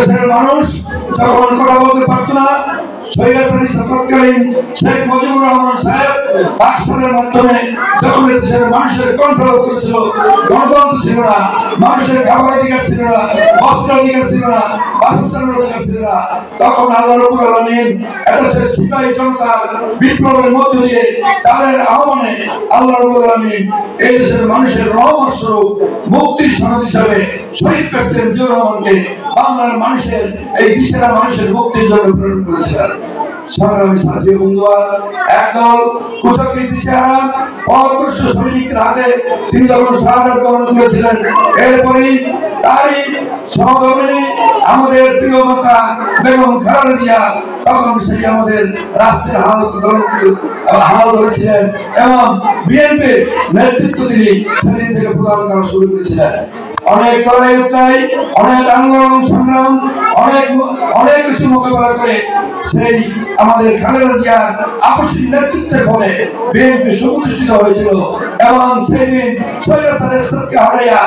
এদেশের মানুষ যখন কথা বলতে পারত না, স্বৈরাচারী শাসককালীন শেখ মুজিবুর রহমান সাহেব পাকিস্তানের মাধ্যমে যখন এদেশের মানুষের কন্ট্রোল করেছিল, গণতন্ত্র ছিল না, মানুষের খাবার অধিকার ছিল না, বস্ত্র অধিকার ছিল না, বাসস্থানের অধিকার ছিল না, তখন আল্লাহ রাব্বুল আলামিন এদেশের সিপাহী জনতার বিপ্লবের মধ্য দিয়ে তাদের আহ্বানে আল্লাহ রাব্বুল আলামিন এই দেশের মানুষের রহমত স্বরূপ মুক্তির সনদ হিসাবে শহীদ প্রেসিডেন্ট জিয়াউর রহমানকে বাংলার মানুষের এই দিশেরা মানুষের মুক্তির জন্য প্রেরণ করেছিলেন। সংগ্রামী সাথী বন্ধুরা, একদল কুচক্রী দিশেহারা অদৃশ্য সৈনিকদের হাতে তিনি যখন শাহাদাত বরণ করেছিলেন, এরপরই তারই সহধর্মিণী আমাদের প্রিয় মাতা বেগম খালেদা জিয়া তখন সেই আমাদের রাষ্ট্রের হাল ধরেছিলেন এবং বিএনপি নেতৃত্ব তিনি সেদিন থেকে প্রদান করা শুরু করেছিলেন। অনেক লড়াই উত্তাই, অনেক আন্দোলন সংগ্রাম, অনেক কিছু মোকাবেলা করে সেই আমাদের খালেদা জিয়ার আপসীর নেতৃত্বের ফলে বিএনপি সুপ্রতিষ্ঠিত হয়েছিল এবং সেই দিন স্বৈরাচারের সরকারকে হারাইয়া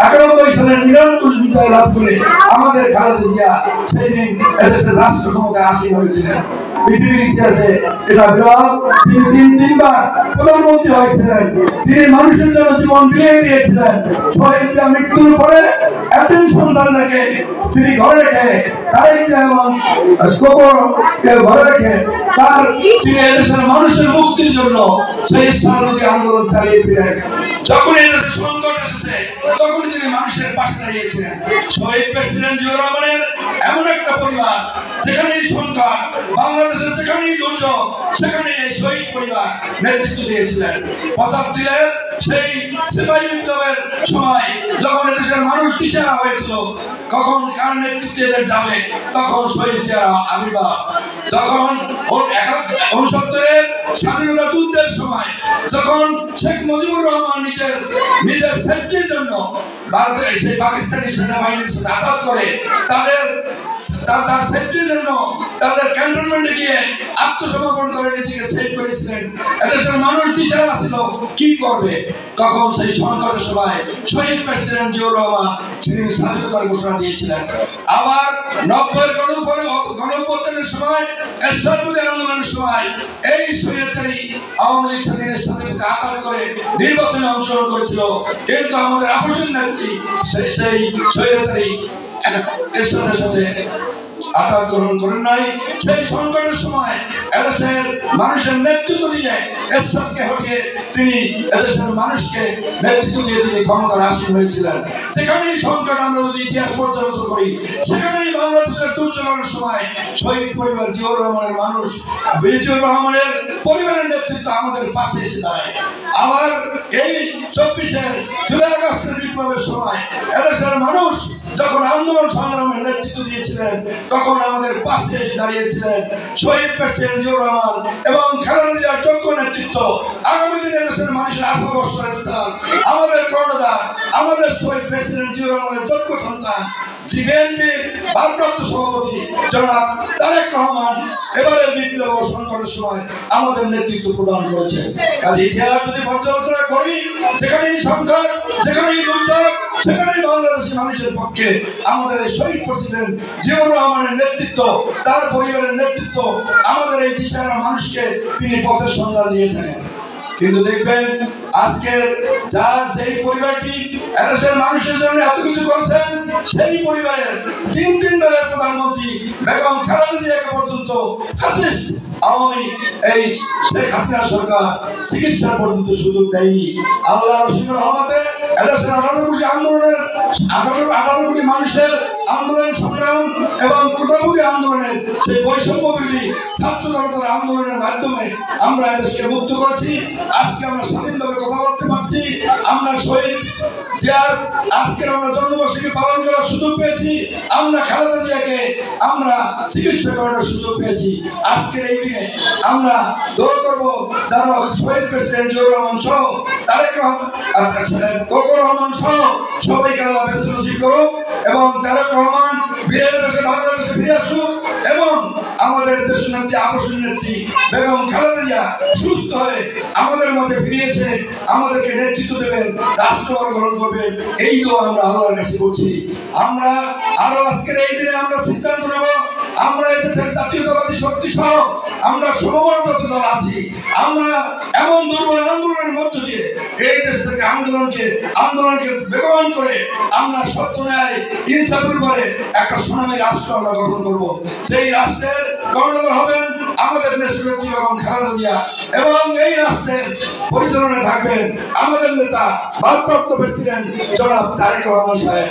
91 সালের নিরঙ্কুশ বিজয় লাভ করে আমাদের খালেদা জিয়া সেই দিন এদেশের রাষ্ট্র ক্ষমতায় আসীন হয়েছিলেন। পৃথিবীর ইতিহাসে এটা বিরল। তিনি তিনবার প্রধানমন্ত্রী হয়েছিলেন। তিনি মানুষের জন্য জীবন বিলিয়ে দিয়েছিলেন। শহীদ জিয়া মৃত্যুর পরে এতিম সন্তানদেরকে তিনি ঘরে রেখে তারেক এবং ঘরে রেখে তিনি এদেশের মানুষের মুক্তির জন্য সেই সারাদিকে আন্দোলন চালিয়েছিলেন। যখন এদেশের সংকট এসেছে তখন তিনি মানুষের পাশে দাঁড়িয়েছিলেন। শহীদ প্রেসিডেন্ট জিয়াউর রহমানের এমন একটা পরিবার যেখানেই সংকট, বাংলাদেশের যেখানেই দুর্যোগ, সেখানে এই শহীদ পরিবার নেতৃত্ব দিয়েছিলেন। ৭৫-এর সেই সিপাহী বিপ্লবের সময় যখন এদেশের মানুষ দিশেহারা হয়েছিল, কখন কার নেতৃত্বে এদের যাবে, তখন শহীদ জিয়ার আবির্ভাব। যখন ৬৯-এর স্বাধীনতা যুদ্ধের সময় যখন শেখ মুজিবুর রহমান নিজের সেফটির জন্য ভারতের সেই পাকিস্তানি সেনাবাহিনীর সাথে আঘাত করে তার সেফটির জন্য তাদের ক্যান্টনমেন্টে গিয়ে আত্মসমর্পণ করে নিজেকে সেভ করেছিলেন, এদেশের মানুষ দিশেহারা ছিল কি করবে। তখন সেই সংকটের সময় শহীদ প্রেসিডেন্ট জিয়াউর রহমান তিনি স্বাধীনতার ঘোষণা দিয়েছিলেন। আবার ৯০-এর গণঅভ্যুত্থানের সময়, এরশাদ বিরোধী আন্দোলনের সময় এই স্বৈরাচারী আওয়ামী লীগ স্বাধীনের সাথে আঘাত করে নির্বাচনে অংশগ্রহণ করেছিল, কিন্তু আমাদের আপসীর নেত্রী সেই স্বৈরাচারী এরশাদের সাথে আঘাত গ্রহণ করেন নাই। সেই সংকটের সময় এদেশের মানুষের নেতৃত্ব দিয়ে এরশাদকে হটিয়ে তিনি এদেশের মানুষকে নেতৃত্ব দিয়ে তিনি ক্ষমতার আসীন হয়েছিলেন। যেখানেই সংকট আমরা যদি ইতিহাস পর্যালোচনা করি, সেখানেই বাংলাদেশের দুর্যোগের সময় শহীদ পরিবার জিয়াউর রহমানের মানুষ জিয়াউর রহমানের পরিবারের নেতৃত্ব আমাদের পাশে এসে দাঁড়ায়। আবার এই ২৪-এর জুলাই আগস্টের বিপ্লবের সময় এদেশের মানুষ যখন আন্দোলন সংগ্রামের নেতৃত্ব দিয়েছিলেন, তখন আমাদের পাশে এসে দাঁড়িয়েছিলেন শহীদ প্রেসিডেন্ট জিয়াউর রহমান এবং খালেদা জিয়ার যোগ্য নেতৃত্ব। আগামী দিনে দেশের মানুষের আশা বর্ষার স্থান আমাদের কর্ণধার, আমাদের শহীদ প্রেসিডেন্ট জিয়াউর রহমানের যোগ্য সন্তান বিএনপির ভারপ্রাপ্ত সভাপতি জনাব তারেক রহমান এবারের বিপ্লব ও সংকটের সময় আমাদের নেতৃত্ব প্রদান করেছেন। কাল ইতিহাস যদি পর্যালোচনা করি, যেখানেই সংকট, যেখানেই দুর্যোগ, সেখানেই বাংলাদেশের মানুষের পক্ষে আমাদের এই শহীদ প্রেসিডেন্ট জিয়াউর রহমানের নেতৃত্ব, তার পরিবারের নেতৃত্ব আমাদের এই দিশেহারা মানুষকে তিনি পথের সন্ধান দিয়ে থাকেন। কিন্তু দেখবেন আজকের যেই পরিবারটি এদেশের মানুষের জন্য এত কিছু করেছেন, সেই পরিবারের তিনবারের প্রধানমন্ত্রী বেগম খালেদা জিয়াকে পর্যন্ত ফ্যাসিস্ট আওয়ামী এই শেখ হাসিনা সরকার চিকিৎসা পর্যন্ত সুযোগ দেয়নি। আল্লাহ রসুলের রহমতে এদেশের 18 কোটি মানুষের আন্দোলন সংগ্রাম এবং কোটাপতি আন্দোলনের সেই বৈষম্য বিরোধী ছাত্র জনতার আন্দোলনের মাধ্যমে আমরা এদেশকে মুক্ত করেছি। আজকে আমরা স্বাধীনভাবে কথা বলতে পারছি। আমরা শহীদ জিয়ার আজকের আমরা জন্মবার্ষিকী পালন করার সুযোগ পেয়েছি। আমরা খালেদা জিয়াকে আমরা চিকিৎসা করার সুযোগ পেয়েছি। আজকের এই দিনে আমরা দোয়া করবো যারা শহীদ প্রেসিডেন্ট জিয়াউর রহমান সহ তারেক রহমান সহ সবাইকে আল্লাহ বেঁচে নসিব করুক এবং তারেক রহমান বীরের দেশে বাংলাদেশে ফিরে আসুক এবং আমাদের দেশ নেত্রী আপসীর নেত্রী বেগম খালেদা জিয়া সুস্থ হয়ে আমাদের মাঝে ফিরিয়েছে, আমাদেরকে নেতৃত্ব দেবেন, রাষ্ট্রভার গ্রহণ করবেন, এই দোয়া আমরা আল্লাহর কাছে করছি। আমরা আরো আজকের এই দিনে আমরা সহ আমরা সমবনত দল আছি। আমরা এমন দুর্বল আন্দোলনের মধ্য দিয়ে এই দেশ থেকে আন্দোলনকে বেগবান করে আমরা সত্য ন্যায় ইনসাফের উপরে একটা সোনালী রাষ্ট্র আমরা গঠন করব। সেই রাষ্ট্রের কর্ণধার হবেন আমাদের নেত্রী বেগম খালেদা জিয়া এবং এই রাষ্ট্রের পরিচালনায় থাকবেন আমাদের নেতা ভারপ্রাপ্ত প্রেসিডেন্ট জনাব তারেক রহমান সাহেব।